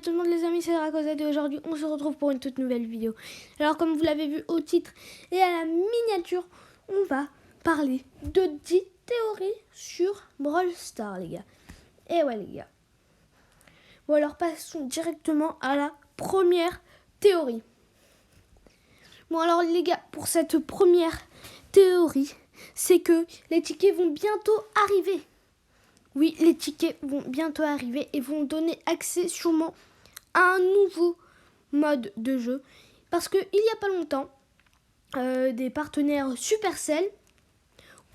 tout le monde les amis, c'est Dracosette et aujourd'hui on se retrouve pour une toute nouvelle vidéo. Alors comme vous l'avez vu au titre et à la miniature, on va parler de 10 théories sur Brawl Stars les gars. Et ouais les gars. Bon alors passons directement à la première théorie. Bon alors les gars, pour cette première théorie, c'est que les tickets vont bientôt arriver. Oui, les tickets vont bientôt arriver et vont donner accès sûrement à un nouveau mode de jeu. Parce qu'il n'y a pas longtemps, des partenaires Supercell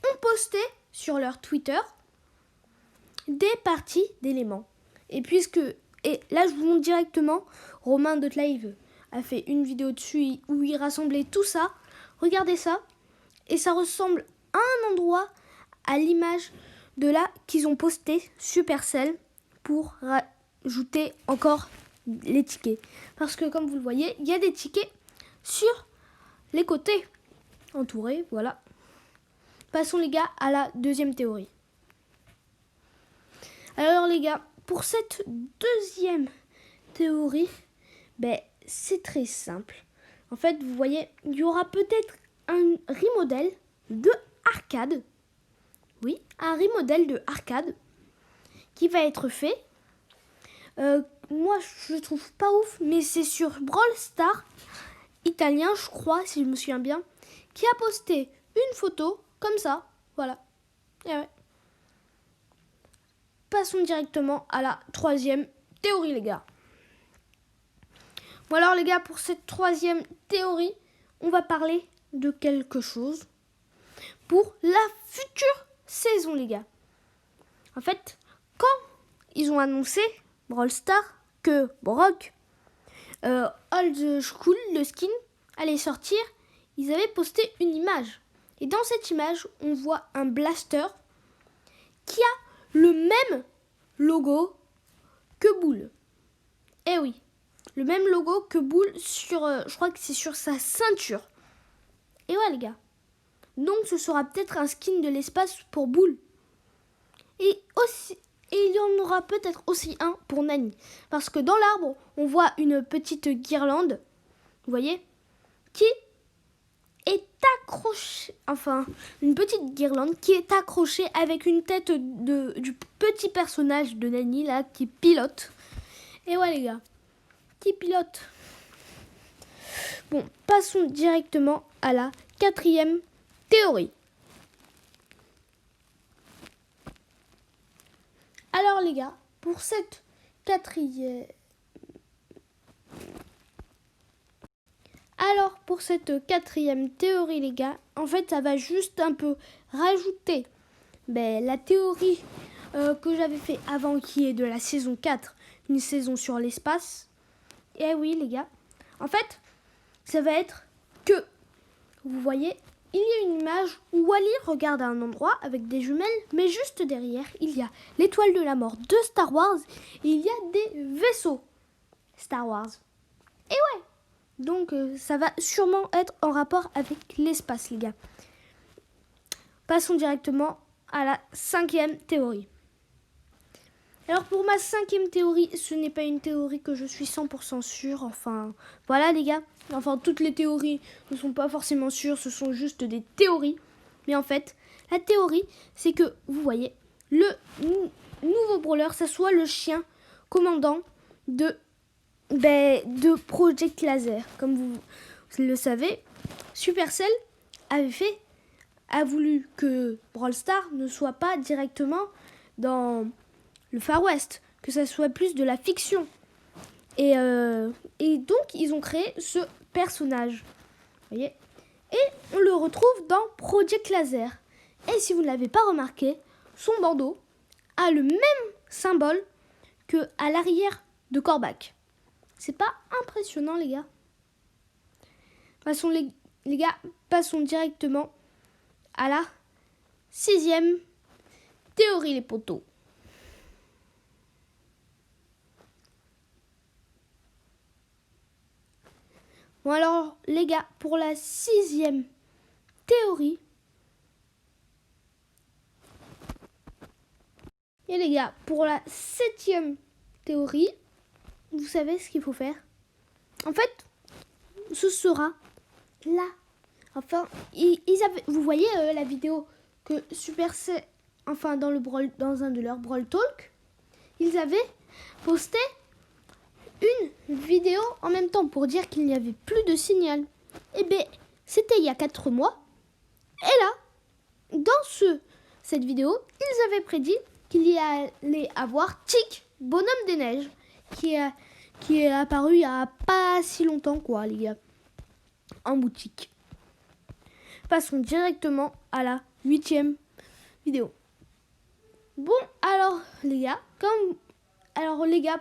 ont posté sur leur Twitter des parties d'éléments. Et là je vous montre directement, Romain de Live a fait une vidéo dessus où il rassemblait tout ça. Regardez ça. Et ça ressemble à un endroit à l'image de là qu'ils ont posté Supercell pour rajouter encore les tickets. Parce que comme vous le voyez, il y a des tickets sur les côtés. Entourés, voilà. Passons les gars à la deuxième théorie. Alors les gars, pour cette deuxième théorie, c'est très simple. En fait, vous voyez, il y aura peut-être un remodel de arcade. Oui, un remodel de arcade qui va être fait. Moi, je le trouve pas ouf, mais c'est sur Brawl Stars italien, je crois, si je me souviens bien, qui a posté une photo comme ça. Voilà. Et ouais. Passons directement à la troisième théorie, les gars. Bon alors, les gars, pour cette troisième théorie, on va parler de quelque chose pour la future saison, les gars. En fait, quand ils ont annoncé Brawl Stars que Brock Old School, le skin, allait sortir, ils avaient posté une image. Et dans cette image, on voit un blaster qui a le même logo que Bull. Eh oui, le même logo que Bull sur, je crois que c'est sur sa ceinture. Et ouais les gars, donc ce sera peut-être un skin de l'espace pour Bull. Et il y en aura peut-être aussi un pour Nani. Parce que dans l'arbre, on voit une petite guirlande, vous voyez, qui est accrochée, enfin, une petite guirlande qui est accrochée avec une tête du petit personnage de Nani, là, qui pilote. Et ouais les gars, qui pilote. Bon, passons directement à la quatrième théorie. Alors les gars, pour cette quatrième théorie les gars, en fait ça va juste un peu rajouter la théorie que j'avais fait avant qui est de la saison 4, une saison sur l'espace. Et oui les gars, en fait ça va être que, vous voyez, il y a une image où Wally regarde à un endroit avec des jumelles, mais juste derrière, il y a l'étoile de la mort de Star Wars et il y a des vaisseaux Star Wars. Et ouais, donc ça va sûrement être en rapport avec l'espace, les gars. Passons directement à la cinquième théorie. Alors pour ma cinquième théorie, ce n'est pas une théorie que je suis 100% sûre. Enfin, voilà les gars. Enfin, toutes les théories ne sont pas forcément sûres, ce sont juste des théories. Mais en fait, la théorie, c'est que, vous voyez, le nouveau brawler, ça soit le chien commandant de Project Laser. Comme vous le savez, Supercell a voulu que Brawl Stars ne soit pas directement dans le Far West, que ça soit plus de la fiction. Et donc, ils ont créé ce personnage. Vous voyez ? Et on le retrouve dans Project Laser. Et si vous ne l'avez pas remarqué, son bandeau a le même symbole que à l'arrière de Corbac. C'est pas impressionnant, les gars ? Passons, les gars, passons directement à la sixième théorie, les potos. Bon alors les gars, pour la sixième théorie, et les gars, pour la septième théorie, vous savez ce qu'il faut faire? En fait, ce sera là. Enfin, ils avaient, vous voyez la vidéo que Supercell, enfin dans un de leurs Brawl Talk, ils avaient posté une vidéo en même temps pour dire qu'il n'y avait plus de signal. Eh bien, c'était il y a 4 mois. Et là, dans cette vidéo, ils avaient prédit qu'il y allait avoir Tic, bonhomme des neiges, qui est apparu il n'y a pas si longtemps, quoi, les gars, en boutique. Passons directement à la 8e vidéo. Bon, alors les gars,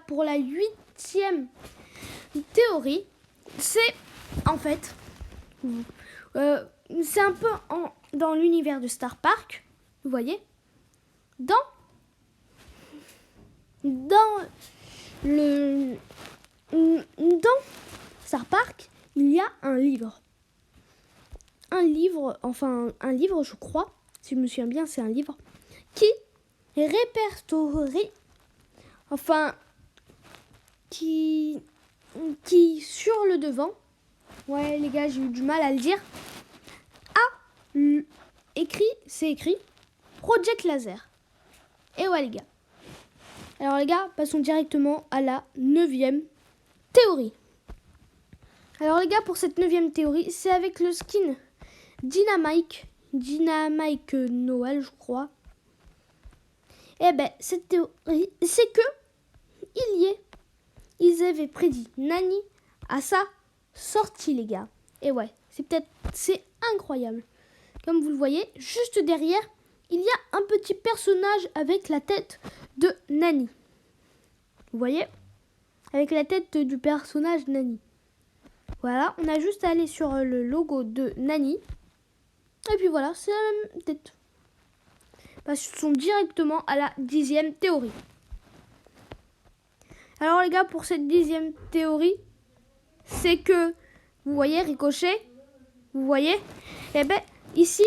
pour la 8e théorie, c'est en fait, c'est un peu dans l'univers de Star Park, vous voyez, dans Star Park, il y a un livre, je crois, si je me souviens bien, c'est un livre qui répertorie, qui sur le devant, ouais les gars, j'ai eu du mal à le dire, c'est écrit Project Laser. Et ouais les gars. Alors les gars, passons directement à la 9e théorie. Alors les gars, pour cette 9e théorie, c'est avec le skin Dynamite Noël, je crois. Et ben, cette théorie, c'est que ils avaient prédit Nani à sa sortie, les gars. Et ouais, c'est incroyable. Comme vous le voyez, juste derrière, il y a un petit personnage avec la tête de Nani. Vous voyez? Avec la tête du personnage Nani. Voilà, on a juste à aller sur le logo de Nani. Et puis voilà, c'est la même tête. Passons directement à la 10e théorie. Alors les gars, pour cette 10e théorie, c'est que, vous voyez, Ricochet, vous voyez, eh ben, ici,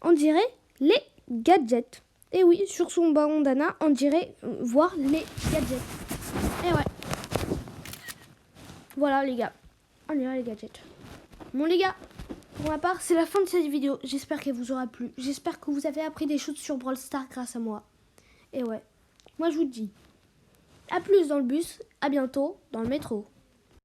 on dirait les gadgets. Et oui, sur son bandana, on dirait voir les gadgets. Et ouais. Voilà les gars, on dirait les gadgets. Bon les gars, pour ma part, c'est la fin de cette vidéo. J'espère qu'elle vous aura plu. J'espère que vous avez appris des choses sur Brawl Stars grâce à moi. Et ouais, moi je vous dis, à plus dans le bus, à bientôt dans le métro.